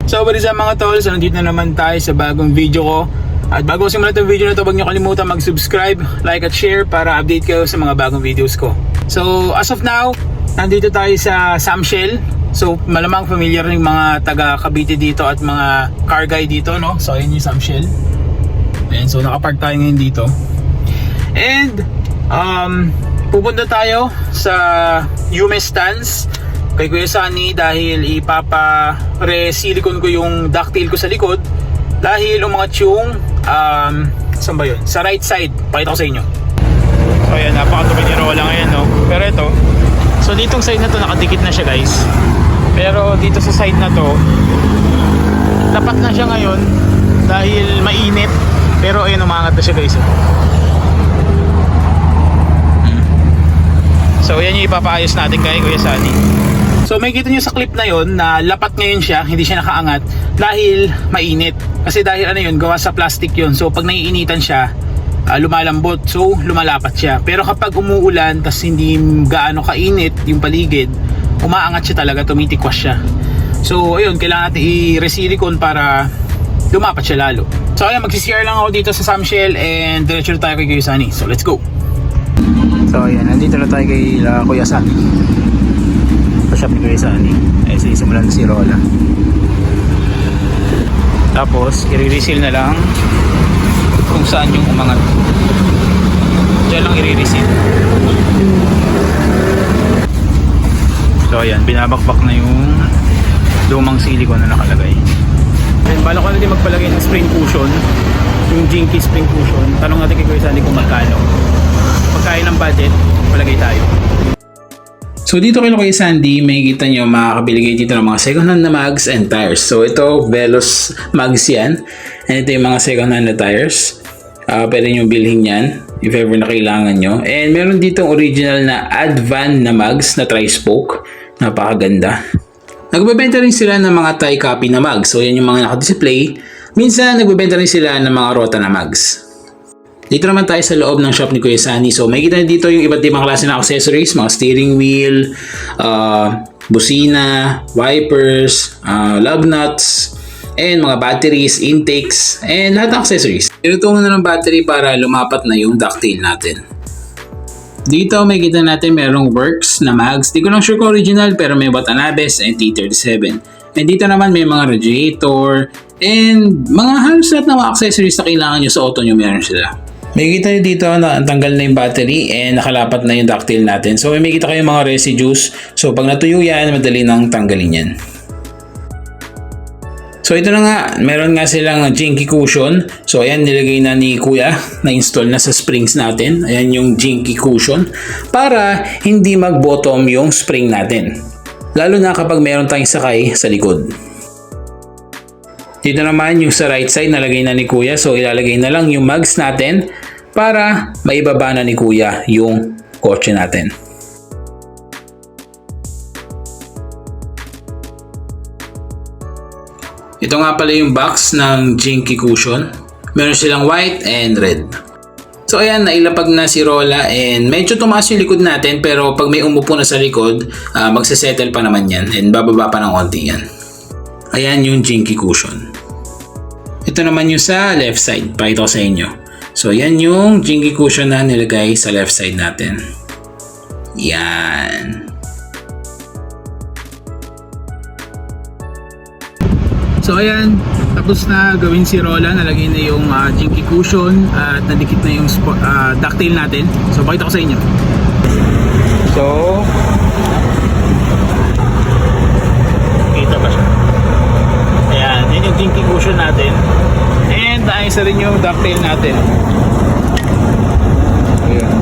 So what is up mga tol? So nandito na naman tayo sa bagong video ko. At bago simulan itong video na ito, huwag niyo kalimutan mag-subscribe, like at share para update kayo sa mga bagong videos ko. So as of now, nandito tayo sa Samshell. So malamang familiar ng mga taga Cavite dito at mga car guy dito, no? So ayun yung Samshell. Ayan, so nakapark tayo ngayon dito. And pupunta tayo sa Yume Stance kay Kuya Sunny dahil ipapa-re-silicone ko yung ducktail ko sa likod dahil umangat yung saan ba yun? Sa right side. Pakita ko sa inyo. So ayan, napakatupid ni Rola ngayon, no? Pero ito, so ditong side na to nakadikit na siya guys. Pero dito sa side na to tapat na siya ngayon dahil mainit. Pero ayun, umangat na siya guys. So yan yung ipapaayos natin kay Kuya Sunny. So may kita nyo sa clip na yon na lapat ngayon siya, hindi siya nakaangat dahil mainit. Kasi dahil ano yun, gawa sa plastic yun. So pag naiinitan siya, lumalambot. So lumalapat siya. Pero kapag umuulan, tas hindi gaano kainit yung paligid, umaangat siya talaga, tumitikwas siya. So ayun, kailangan natin i-re-silicone para lumapat siya lalo. So ayun, magsi-CR lang ako dito sa Samshell and diretso tayo kay Kuya Sunny. So let's go! So ayan, nandito na tayo kay Kuya Sunny. Shop ni Kuya Sunny. Ay sisimulan na si Rola. Tapos i-reseal na lang kung saan yung umangat. Diyan lang i-reseal. So ayan, binabakbak na yung lumang silicone na nakalagay. And bala ko na din magpalagay ng spring cushion, yung Jinky spring cushion. Tanong natin kay Kuya Sunny kung magkano. Pagkain ng budget, palagay tayo. So dito kay Kuya Sandy, may kita nyo makakabili kayo dito ng mga second hand na mags and tires. So ito, Velos mags yan. And ito yung mga second hand na tires. Pwede nyo bilhin yan if ever na kailangan nyo. And meron dito original na Advan na mags na tri-spoke. Napakaganda. Nagbebenta rin sila ng mga tie copy na mags. So yan yung mga nakadisplay. Minsan nagbebenta rin sila ng mga rota na mags. Dito naman tayo sa loob ng shop ni Kuya Sunny. So may kita dito yung iba't ibang klase ng accessories, mga steering wheel, busina, wipers, lug nuts, and mga batteries, intakes, and lahat ng accessories. Tinutungan na ng battery para lumapat na yung ducktail natin. Dito may kita natin merong Works na mags. Di ko lang sure kung original pero may Watanabes and T37. And dito naman may mga radiator and mga halos lahat ng mga accessories na kailangan nyo sa auto nyo meron sila. May kita nyo dito na tanggal na yung battery and nakalapat na yung ducktail natin. So may kita kayong mga residues. So pag natuyo yan, madali nang tanggalin yan. So ito na nga, meron nga silang Jinky cushion. So ayan, nilagay na ni Kuya, na-install na sa springs natin. Ayan yung Jinky cushion para hindi mag-bottom yung spring natin. Lalo na kapag meron tayong sakay sa likod. Dito naman yung sa right side nalagay na ni Kuya. So ilalagay na lang yung mags natin para maibaba na ni Kuya yung kotse natin. Ito nga pala yung box ng Jinky cushion. Meron silang white and red. So ayan, nailapag na si Rola and medyo tumaas yung likod natin pero pag may umupo na sa likod, magsasettle pa naman yan and bababa pa ng konti yan. Ayan yung Jinky cushion. Ito naman yung sa left side, pakita ko sa inyo. So ayan yung Jinky cushion na nilagay sa left side natin. Yan. So ayan, tapos na gawin si Rola, nalagay na yung Jinky cushion at nadikit na yung ducktail natin. So pakita ko sa inyo. So kita pa siya. Ayan, yun yung Jinky cushion natin. And ayos na rin yung ducktail natin. Ayan,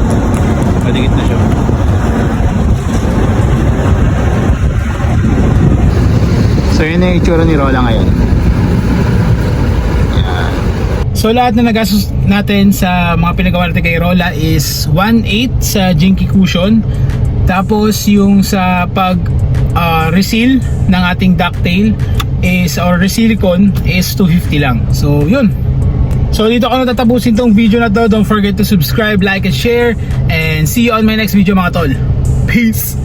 nadikit na siya. So yun yung itsura ni Rola ngayon. Ayan. So lahat na nagastos natin sa mga pinagawa natin kay Rola is 1.8 sa Jinky cushion. Tapos yung sa pag reseal ng ating ducktail is, or resilicone is 250 lang. So yun. So dito ko natatapusin tong video na to. Don't forget to subscribe, like, and share. And see you on my next video mga tol. Peace!